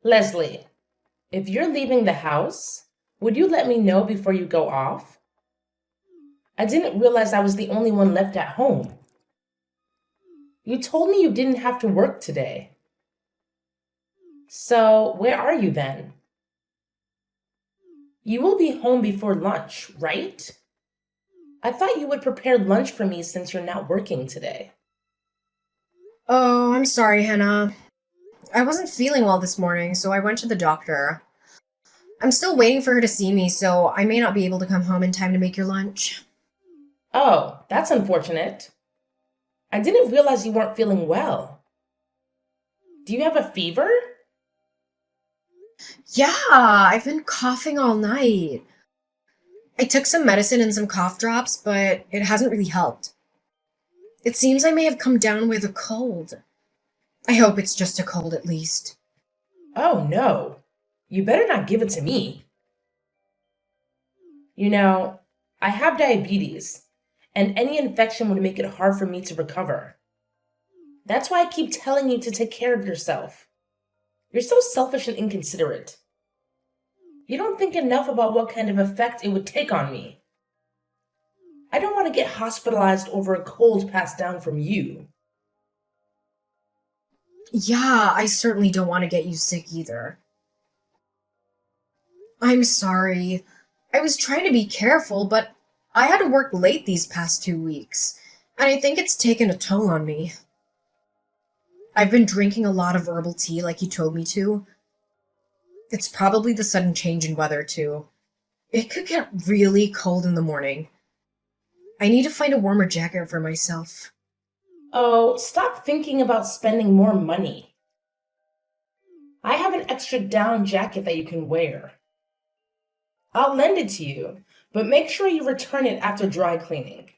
Leslie, if you're leaving the house, would you let me know before you go off? I didn't realize I was the only one left at home. You told me you didn't have to work today. So, where are you then? You will be home before lunch, right? I thought you would prepare lunch for me since you're not working today. Oh, I'm sorry, Hannah. I wasn't feeling well this morning, so I went to the doctor. I'm still waiting for her to see me, so I may not be able to come home in time to make your lunch. Oh, that's unfortunate. I didn't realize you weren't feeling well. Do you have a fever? Yeah, I've been coughing all night. I took some medicine and some cough drops, but it hasn't really helped. It seems I may have come down with a cold. I hope it's just a cold at least. Oh no. You better not give it to me. You know, I have diabetes, and any infection would make it hard for me to recover. That's why I keep telling you to take care of yourself. You're so selfish and inconsiderate. You don't think enough about what kind of effect it would take on me. I don't want to get hospitalized over a cold passed down from you. Yeah, I certainly don't want to get you sick either. I'm sorry. I was trying to be careful, but I had to work late these past 2 weeks, and I think it's taken a toll on me. I've been drinking a lot of herbal tea like you told me to. It's probably the sudden change in weather, too. It could get really cold in the morning. I need to find a warmer jacket for myself. Oh, stop thinking about spending more money. I have an extra down jacket that you can wear. I'll lend it to you, but make sure you return it after dry cleaning.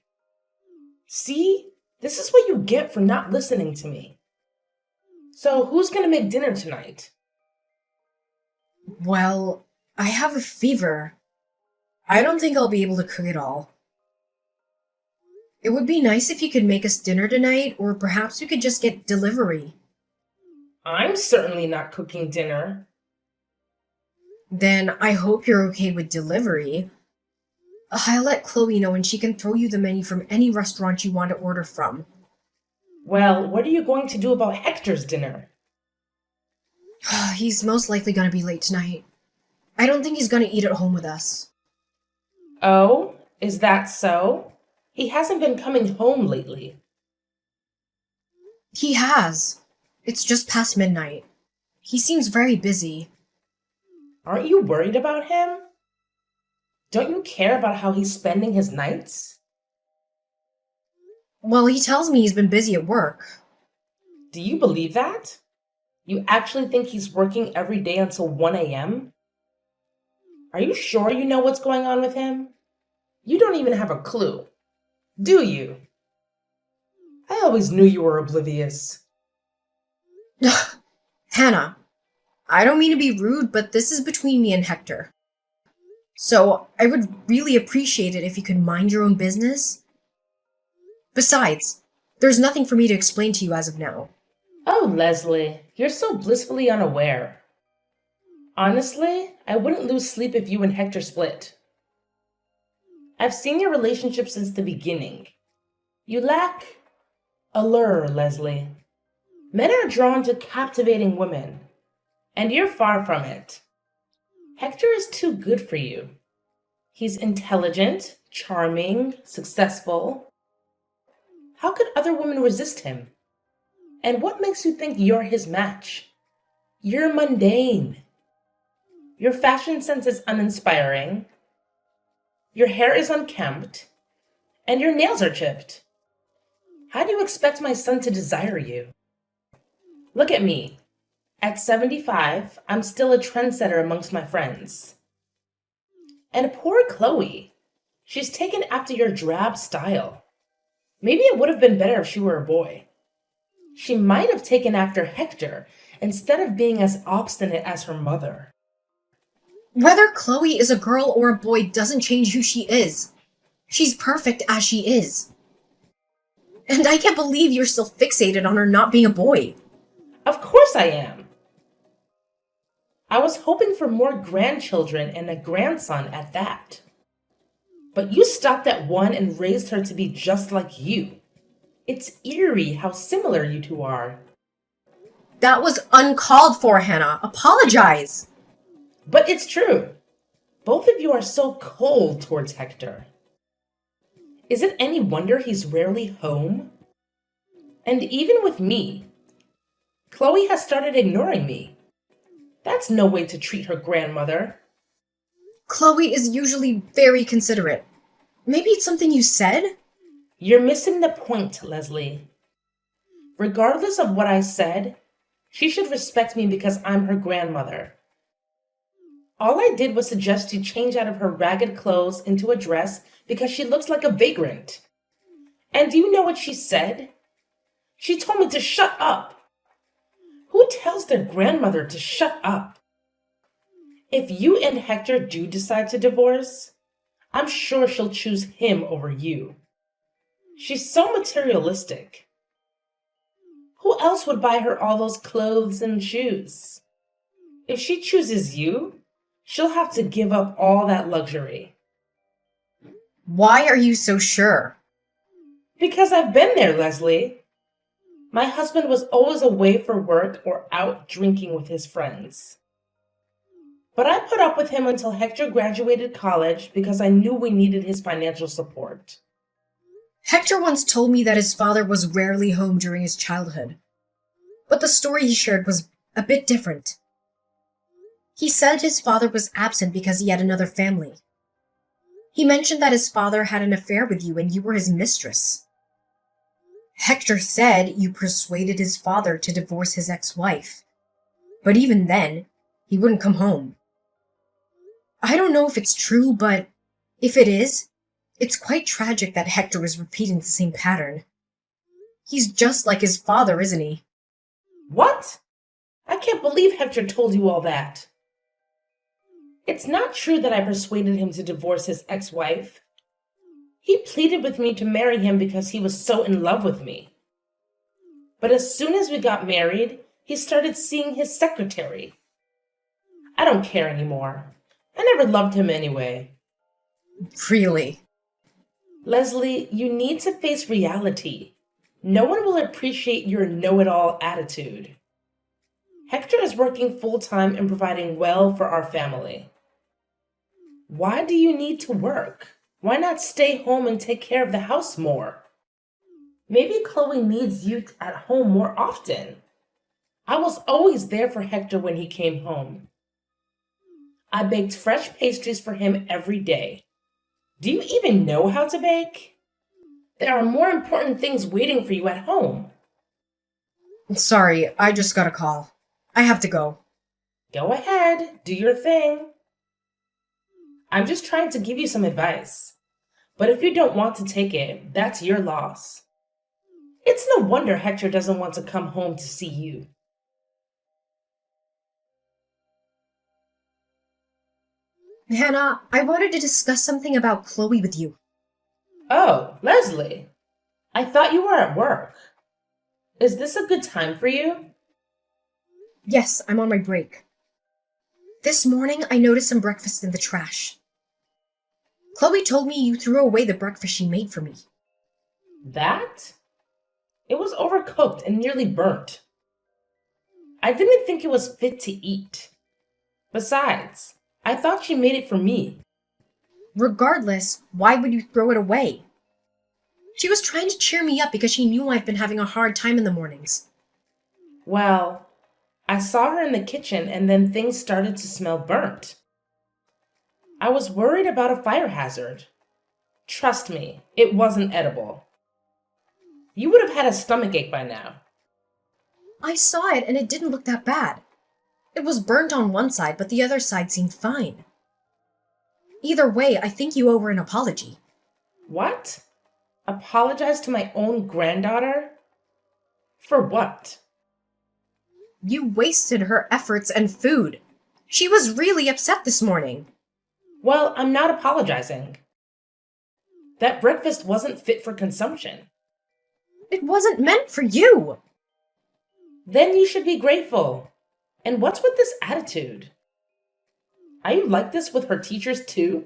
See? This is what you get for not listening to me. So, who's gonna make dinner tonight? Well, I have a fever. I don't think I'll be able to cook it all. It would be nice if you could make us dinner tonight, or perhaps we could just get delivery. I'm certainly not cooking dinner. Then I hope you're okay with delivery. I'll let Chloe know and she can throw you the menu from any restaurant you want to order from. Well, what are you going to do about Hector's dinner? He's most likely gonna be late tonight. I don't think he's gonna eat at home with us. Oh, is that so? He hasn't been coming home lately. He has. It's just past midnight. He seems very busy. Aren't you worried about him? Don't you care about how he's spending his nights? Well, he tells me he's been busy at work. Do you believe that? You actually think he's working every day until 1 a.m.? Are you sure you know what's going on with him? You don't even have a clue, do you? I always knew you were oblivious. Hannah, I don't mean to be rude, but this is between me and Hector. So I would really appreciate it if you could mind your own business. Besides, there's nothing for me to explain to you as of now. Oh, Leslie, you're so blissfully unaware. Honestly, I wouldn't lose sleep if you and Hector split. I've seen your relationship since the beginning. You lack allure, Leslie. Men are drawn to captivating women, and you're far from it. Hector is too good for you. He's intelligent, charming, successful. How could other women resist him? And what makes you think you're his match? You're mundane. Your fashion sense is uninspiring. Your hair is unkempt. And your nails are chipped. How do you expect my son to desire you? Look at me. At 75, I'm still a trendsetter amongst my friends. And poor Chloe. She's taken after your drab style. Maybe it would have been better if she were a boy. She might have taken after Hector instead of being as obstinate as her mother. Whether Chloe is a girl or a boy doesn't change who she is. She's perfect as she is. And I can't believe you're still fixated on her not being a boy. Of course I am. I was hoping for more grandchildren and a grandson at that. But you stopped at one and raised her to be just like you. It's eerie how similar you two are. That was uncalled for, Hannah. Apologize. But it's true. Both of you are so cold towards Hector. Is it any wonder he's rarely home? And even with me, Chloe has started ignoring me. That's no way to treat her grandmother. Chloe is usually very considerate. Maybe it's something you said? You're missing the point, Leslie. Regardless of what I said, she should respect me because I'm her grandmother. All I did was suggest you change out of her ragged clothes into a dress because she looks like a vagrant. And do you know what she said? She told me to shut up. Who tells their grandmother to shut up? If you and Hector do decide to divorce, I'm sure she'll choose him over you. She's so materialistic. Who else would buy her all those clothes and shoes? If she chooses you, she'll have to give up all that luxury. Why are you so sure? Because I've been there, Leslie. My husband was always away for work or out drinking with his friends. But I put up with him until Hector graduated college because I knew we needed his financial support. Hector once told me that his father was rarely home during his childhood. But the story he shared was a bit different. He said his father was absent because he had another family. He mentioned that his father had an affair with you and you were his mistress. Hector said you persuaded his father to divorce his ex-wife. But even then, he wouldn't come home. I don't know if it's true, but if it is, it's quite tragic that Hector is repeating the same pattern. He's just like his father, isn't he? What? I can't believe Hector told you all that. It's not true that I persuaded him to divorce his ex-wife. He pleaded with me to marry him because he was so in love with me. But as soon as we got married, he started seeing his secretary. I don't care anymore. I never loved him anyway. Really? Leslie, you need to face reality. No one will appreciate your know-it-all attitude. Hector is working full-time and providing well for our family. Why do you need to work? Why not stay home and take care of the house more? Maybe Chloe needs you at home more often. I was always there for Hector when he came home. I baked fresh pastries for him every day. Do you even know how to bake? There are more important things waiting for you at home. Sorry, I just got a call. I have to go. Go ahead, do your thing. I'm just trying to give you some advice. But if you don't want to take it, that's your loss. It's no wonder Hector doesn't want to come home to see you. Hannah, I wanted to discuss something about Chloe with you. Oh, Leslie. I thought you were at work. Is this a good time for you? Yes, I'm on my break. This morning, I noticed some breakfast in the trash. Chloe told me you threw away the breakfast she made for me. That? It was overcooked and nearly burnt. I didn't think it was fit to eat. Besides, I thought she made it for me. Regardless, why would you throw it away? She was trying to cheer me up because she knew I've been having a hard time in the mornings. Well, I saw her in the kitchen and then things started to smell burnt. I was worried about a fire hazard. Trust me, it wasn't edible. You would have had a stomachache by now. I saw it and it didn't look that bad. It was burnt on one side, but the other side seemed fine. Either way, I think you owe her an apology. What? Apologize to my own granddaughter? For what? You wasted her efforts and food. She was really upset this morning. Well, I'm not apologizing. That breakfast wasn't fit for consumption. It wasn't meant for you. Then you should be grateful. And what's with this attitude? Are you like this with her teachers too?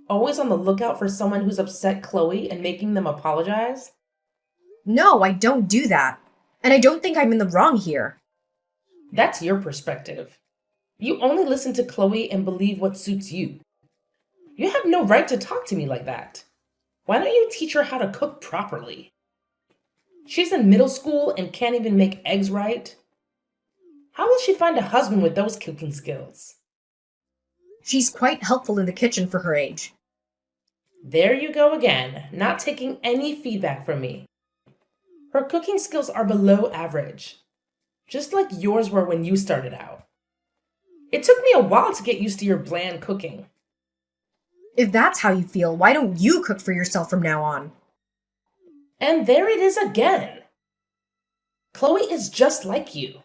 Always on the lookout for someone who's upset Chloe and making them apologize? No, I don't do that. And I don't think I'm in the wrong here. That's your perspective. You only listen to Chloe and believe what suits you. You have no right to talk to me like that. Why don't you teach her how to cook properly? She's in middle school and can't even make eggs right. How will she find a husband with those cooking skills? She's quite helpful in the kitchen for her age. There you go again, not taking any feedback from me. Her cooking skills are below average, just like yours were when you started out. It took me a while to get used to your bland cooking. If that's how you feel, why don't you cook for yourself from now on? And there it is again. Chloe is just like you.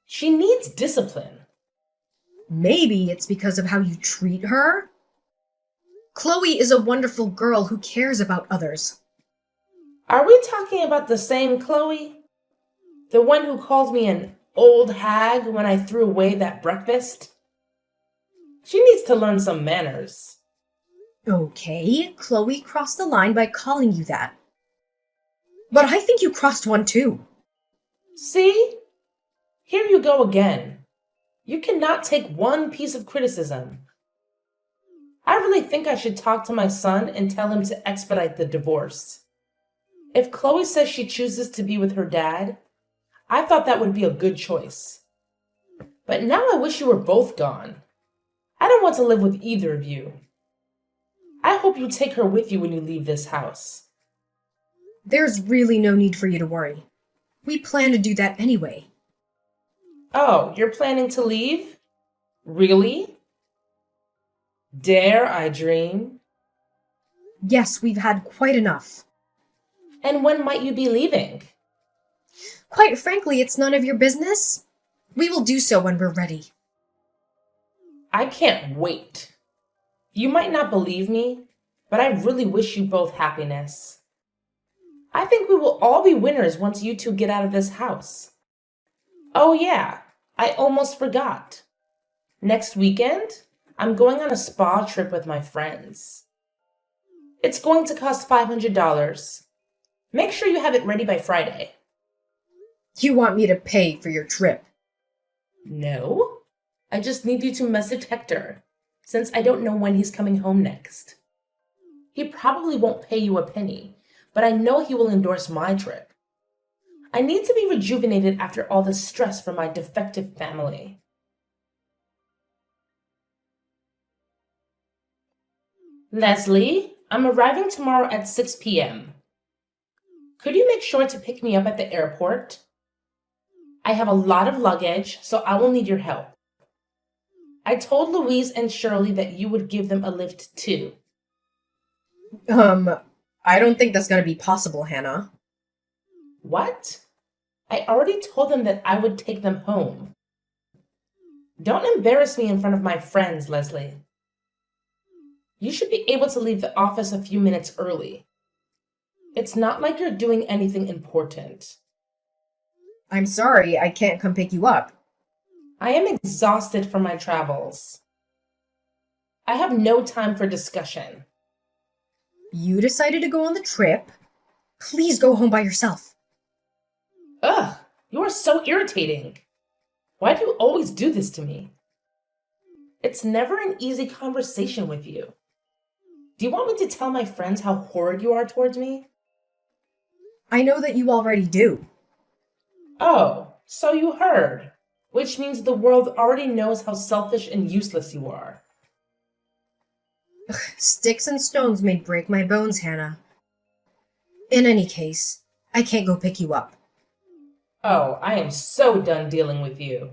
She needs discipline. Maybe it's because of how you treat her? Chloe is a wonderful girl who cares about others. Are we talking about the same Chloe? The one who called me an old hag when I threw away that breakfast? She needs to learn some manners. Okay, Chloe crossed the line by calling you that. But I think you crossed one too. See? Here you go again. You cannot take one piece of criticism. I really think I should talk to my son and tell him to expedite the divorce. If Chloe says she chooses to be with her dad, I thought that would be a good choice. But now I wish you were both gone. I don't want to live with either of you. I hope you take her with you when you leave this house. There's really no need for you to worry. We plan to do that anyway. Oh, you're planning to leave? Really? Dare I dream? Yes, we've had quite enough. And when might you be leaving? Quite frankly, it's none of your business. We will do so when we're ready. I can't wait. You might not believe me, but I really wish you both happiness. I think we will all be winners once you two get out of this house. Oh yeah, I almost forgot. Next weekend, I'm going on a spa trip with my friends. It's going to cost $500. Make sure you have it ready by Friday. You want me to pay for your trip? No, I just need you to message Hector, since I don't know when he's coming home next. He probably won't pay you a penny, but I know he will endorse my trip. I need to be rejuvenated after all the stress from my defective family. Leslie, I'm arriving tomorrow at 6 p.m. Could you make sure to pick me up at the airport? I have a lot of luggage, so I will need your help. I told Louise and Shirley that you would give them a lift too. I don't think that's gonna be possible, Hannah. What? I already told them that I would take them home. Don't embarrass me in front of my friends, Leslie. You should be able to leave the office a few minutes early. It's not like you're doing anything important. I'm sorry, I can't come pick you up. I am exhausted from my travels. I have no time for discussion. You decided to go on the trip. Please go home by yourself. Ugh, you are so irritating. Why do you always do this to me? It's never an easy conversation with you. Do you want me to tell my friends how horrid you are towards me? I know that you already do. Oh, so you heard. Which means the world already knows how selfish and useless you are. Sticks and stones may break my bones, Hannah. In any case, I can't go pick you up. Oh, I am so done dealing with you.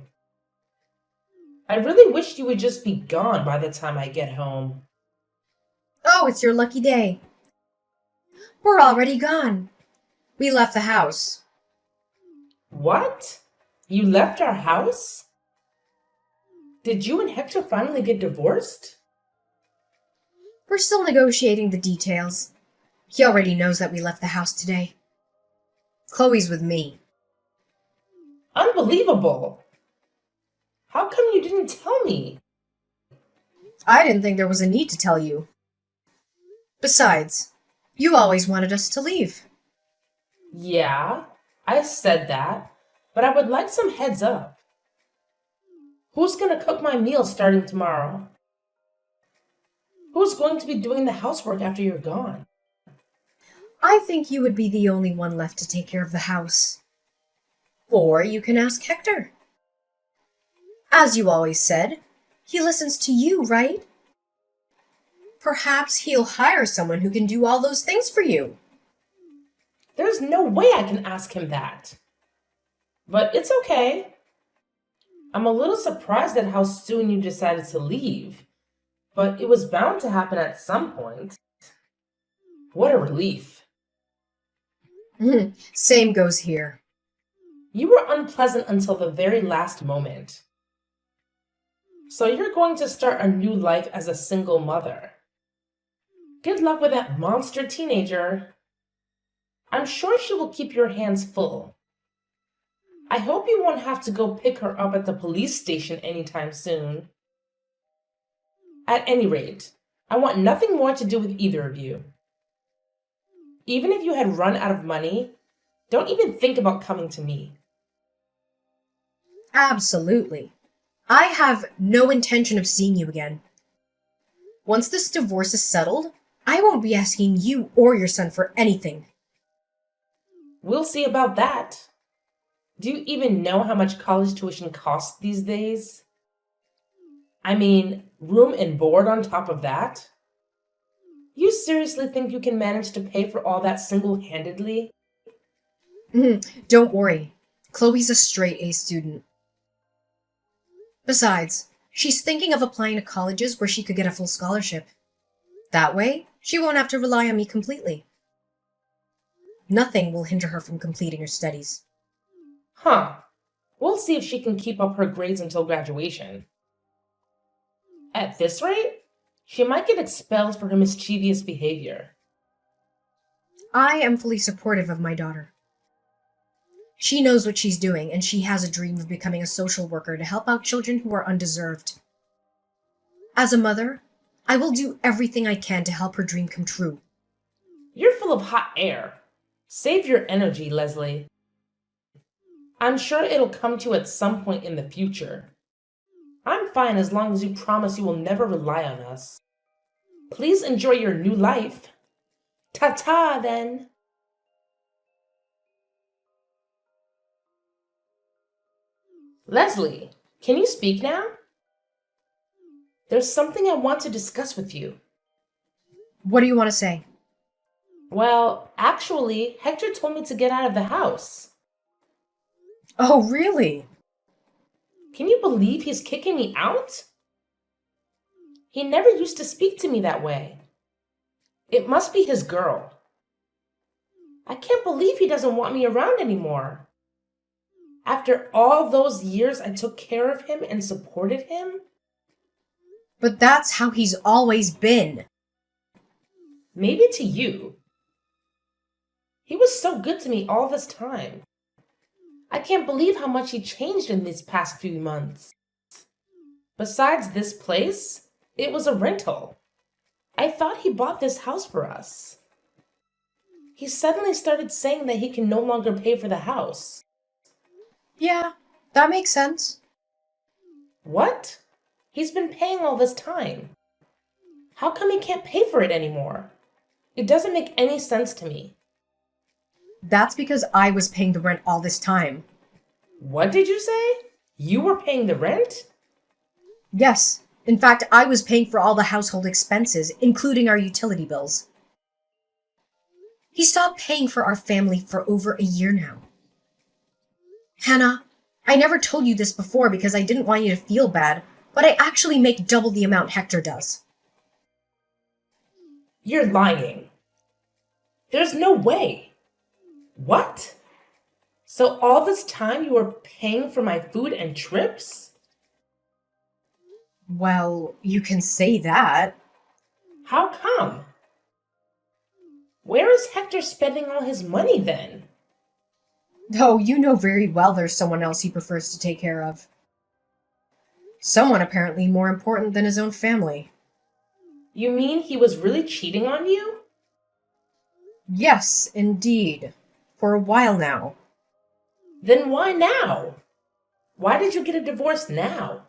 I really wish you would just be gone by the time I get home. Oh, it's your lucky day. We're already gone. We left the house. What? You left our house? Did you and Hector finally get divorced? We're still negotiating the details. He already knows that we left the house today. Chloe's with me. Unbelievable. How come you didn't tell me? I didn't think there was a need to tell you. Besides, you always wanted us to leave. Yeah, I said that, but I would like some heads up. Who's gonna cook my meals starting tomorrow? Who's going to be doing the housework after you're gone? I think you would be the only one left to take care of the house. Or you can ask Hector. As you always said, he listens to you, right? Perhaps he'll hire someone who can do all those things for you. There's no way I can ask him that. But it's okay. I'm a little surprised at how soon you decided to leave, but it was bound to happen at some point. What a relief. Same goes here. You were unpleasant until the very last moment. So you're going to start a new life as a single mother. Good luck with that monster teenager. I'm sure she will keep your hands full. I hope you won't have to go pick her up at the police station anytime soon. At any rate, I want nothing more to do with either of you. Even if you had run out of money, don't even think about coming to me. Absolutely. I have no intention of seeing you again. Once this divorce is settled, I won't be asking you or your son for anything. We'll see about that. Do you even know how much college tuition costs these days? I mean, room and board on top of that? You seriously think you can manage to pay for all that single-handedly? Don't worry. Chloe's a straight A student. Besides, she's thinking of applying to colleges where she could get a full scholarship. That way, she won't have to rely on me completely. Nothing will hinder her from completing her studies. Huh. We'll see if she can keep up her grades until graduation. At this rate, she might get expelled for her mischievous behavior. I am fully supportive of my daughter. She knows what she's doing, and she has a dream of becoming a social worker to help out children who are undeserved. As a mother, I will do everything I can to help her dream come true. You're full of hot air. Save your energy, Leslie. I'm sure it'll come to you at some point in the future. I'm fine as long as you promise you will never rely on us. Please enjoy your new life. Ta-ta, then. Leslie, can you speak now? There's something I want to discuss with you. What do you want to say? Well, actually, Hector told me to get out of the house. Oh, really? Can you believe he's kicking me out? He never used to speak to me that way. It must be his girl. I can't believe he doesn't want me around anymore. After all those years I took care of him and supported him? But that's how he's always been. Maybe to you. He was so good to me all this time. I can't believe how much he changed in these past few months. Besides this place, it was a rental. I thought he bought this house for us. He suddenly started saying that he can no longer pay for the house. Yeah, that makes sense. What? He's been paying all this time. How come he can't pay for it anymore? It doesn't make any sense to me. That's because I was paying the rent all this time. What did you say? You were paying the rent? Yes. In fact, I was paying for all the household expenses, including our utility bills. He stopped paying for our family for over a year now. Hannah, I never told you this before because I didn't want you to feel bad, but I actually make double the amount Hector does. You're lying. There's no way. What? So all this time you were paying for my food and trips? Well, you can say that. How come? Where is Hector spending all his money then? Oh, you know very well there's someone else he prefers to take care of. Someone apparently more important than his own family. You mean he was really cheating on you? Yes, indeed. For a while now. Then why now? Why did you get a divorce now?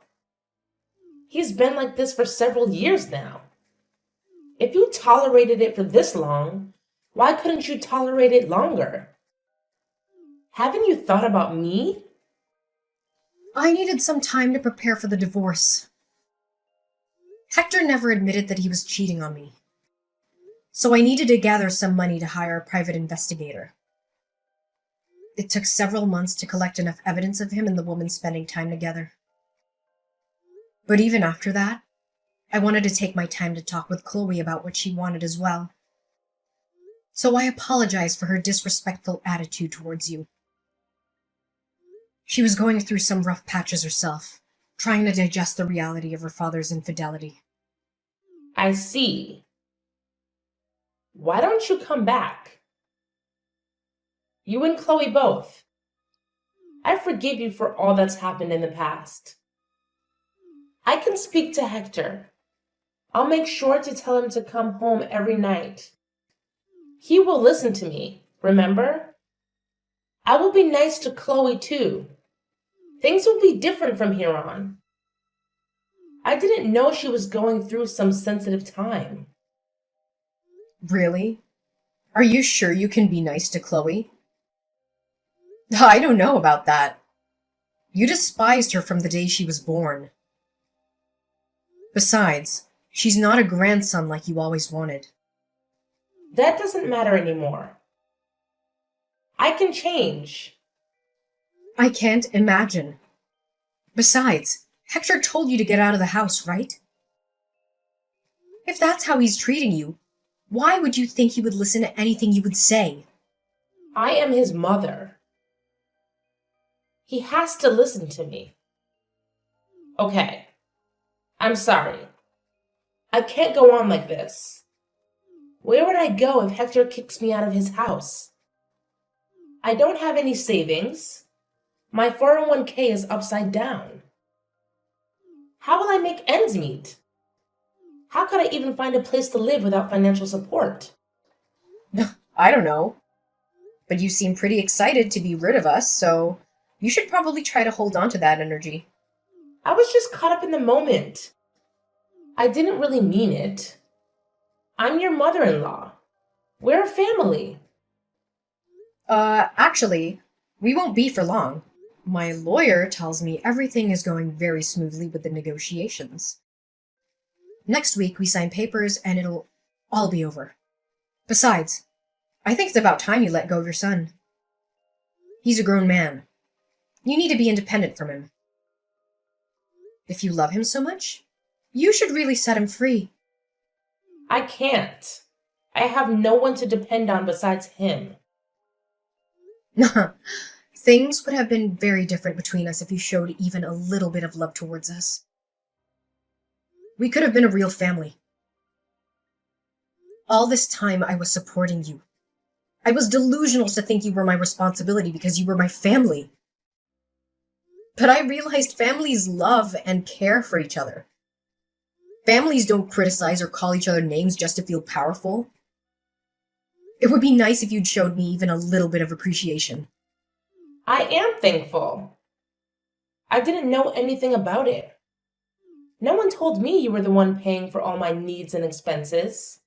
He's been like this for several years now. If you tolerated it for this long, why couldn't you tolerate it longer? Haven't you thought about me? I needed some time to prepare for the divorce. Hector never admitted that he was cheating on me. So I needed to gather some money to hire a private investigator. It took several months to collect enough evidence of him and the woman spending time together. But even after that, I wanted to take my time to talk with Chloe about what she wanted as well. So I apologize for her disrespectful attitude towards you. She was going through some rough patches herself, trying to digest the reality of her father's infidelity. I see. Why don't you come back? You and Chloe both. I forgive you for all that's happened in the past. I can speak to Hector. I'll make sure to tell him to come home every night. He will listen to me, remember? I will be nice to Chloe too. Things will be different from here on. I didn't know she was going through some sensitive time. Really? Are you sure you can be nice to Chloe? I don't know about that. You despised her from the day she was born. Besides, she's not a grandson like you always wanted. That doesn't matter anymore. I can change. I can't imagine. Besides, Hector told you to get out of the house, right? If that's how he's treating you, why would you think he would listen to anything you would say? I am his mother. He has to listen to me. Okay. I'm sorry. I can't go on like this. Where would I go if Hector kicks me out of his house? I don't have any savings. My 401k is upside down. How will I make ends meet? How could I even find a place to live without financial support? I don't know. But you seem pretty excited to be rid of us, so you should probably try to hold on to that energy. I was just caught up in the moment. I didn't really mean it. I'm your mother-in-law. We're a family. Actually, we won't be for long. My lawyer tells me everything is going very smoothly with the negotiations. Next week we sign papers and it'll all be over. Besides, I think it's about time you let go of your son. He's a grown man. You need to be independent from him. If you love him so much, you should really set him free. I can't. I have no one to depend on besides him. Things would have been very different between us if you showed even a little bit of love towards us. We could have been a real family. All this time I was supporting you. I was delusional to think you were my responsibility because you were my family. But I realized families love and care for each other. Families don't criticize or call each other names just to feel powerful. It would be nice if you'd showed me even a little bit of appreciation. I am thankful. I didn't know anything about it. No one told me you were the one paying for all my needs and expenses.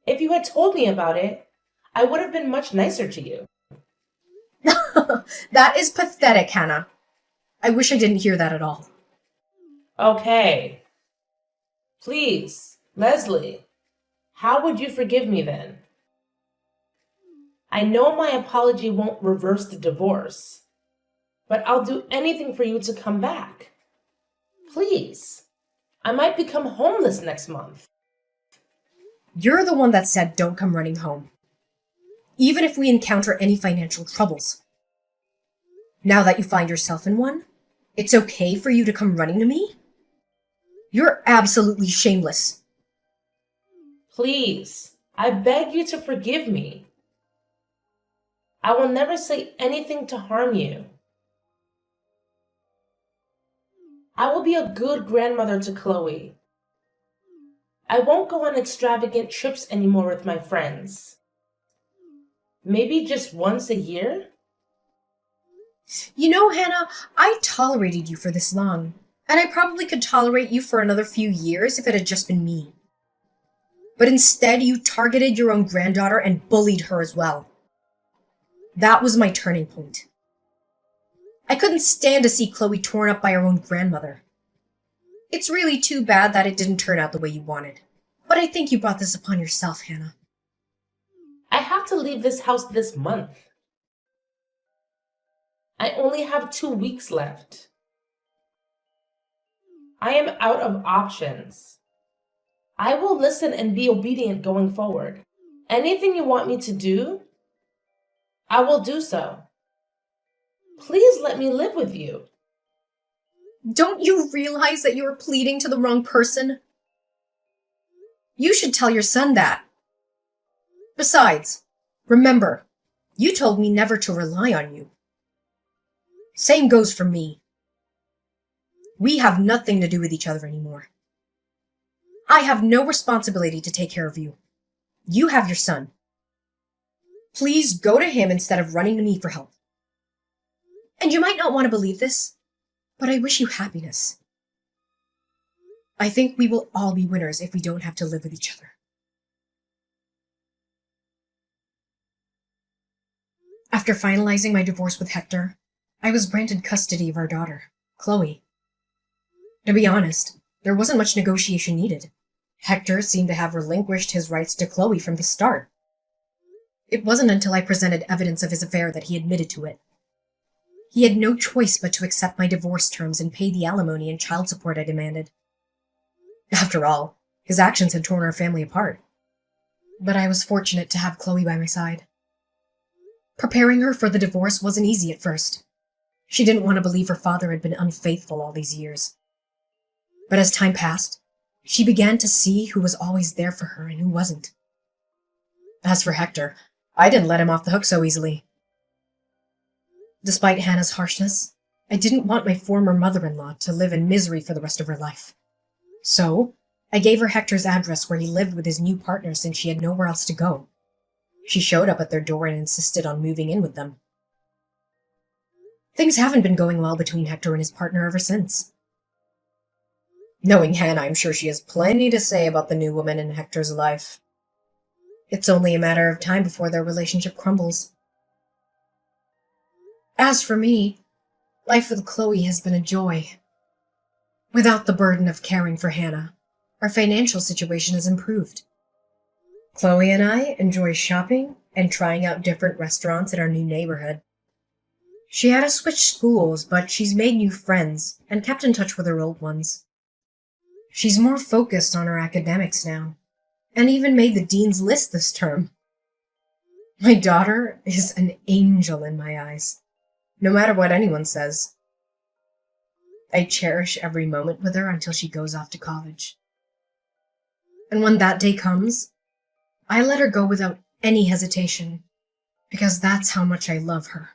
If you had told me about it, I would have been much nicer to you. That is pathetic, Hannah. I wish I didn't hear that at all. Okay. Please, Leslie, how would you forgive me then? I know my apology won't reverse the divorce, but I'll do anything for you to come back. Please. I might become homeless next month. You're the one that said don't come running home, even if we encounter any financial troubles. Now that you find yourself in one, it's okay for you to come running to me? You're absolutely shameless. Please, I beg you to forgive me. I will never say anything to harm you. I will be a good grandmother to Chloe. I won't go on extravagant trips anymore with my friends. Maybe just once a year? You know, Hannah, I tolerated you for this long, and I probably could tolerate you for another few years if it had just been me. But instead, you targeted your own granddaughter and bullied her as well. That was my turning point. I couldn't stand to see Chloe torn up by her own grandmother. It's really too bad that it didn't turn out the way you wanted. But I think you brought this upon yourself, Hannah. I have to leave this house this month. I only have 2 weeks left. I am out of options. I will listen and be obedient going forward. Anything you want me to do, I will do so. Please let me live with you. Don't you realize that you are pleading to the wrong person? You should tell your son that. Besides, remember, you told me never to rely on you. Same goes for me. We have nothing to do with each other anymore. I have no responsibility to take care of you. You have your son. Please go to him instead of running to me for help. And you might not want to believe this, but I wish you happiness. I think we will all be winners if we don't have to live with each other. After finalizing my divorce with Hector, I was granted custody of our daughter, Chloe. To be honest, there wasn't much negotiation needed. Hector seemed to have relinquished his rights to Chloe from the start. It wasn't until I presented evidence of his affair that he admitted to it. He had no choice but to accept my divorce terms and pay the alimony and child support I demanded. After all, his actions had torn our family apart. But I was fortunate to have Chloe by my side. Preparing her for the divorce wasn't easy at first. She didn't want to believe her father had been unfaithful all these years. But as time passed, she began to see who was always there for her and who wasn't. As for Hector, I didn't let him off the hook so easily. Despite Hannah's harshness, I didn't want my former mother-in-law to live in misery for the rest of her life. So, I gave her Hector's address where he lived with his new partner since she had nowhere else to go. She showed up at their door and insisted on moving in with them. Things haven't been going well between Hector and his partner ever since. Knowing Hannah, I'm sure she has plenty to say about the new woman in Hector's life. It's only a matter of time before their relationship crumbles. As for me, life with Chloe has been a joy. Without the burden of caring for Hannah, our financial situation has improved. Chloe and I enjoy shopping and trying out different restaurants in our new neighborhood. She had to switch schools, but she's made new friends and kept in touch with her old ones. She's more focused on her academics now, and even made the dean's list this term. My daughter is an angel in my eyes, no matter what anyone says. I cherish every moment with her until she goes off to college. And when that day comes, I let her go without any hesitation, because that's how much I love her.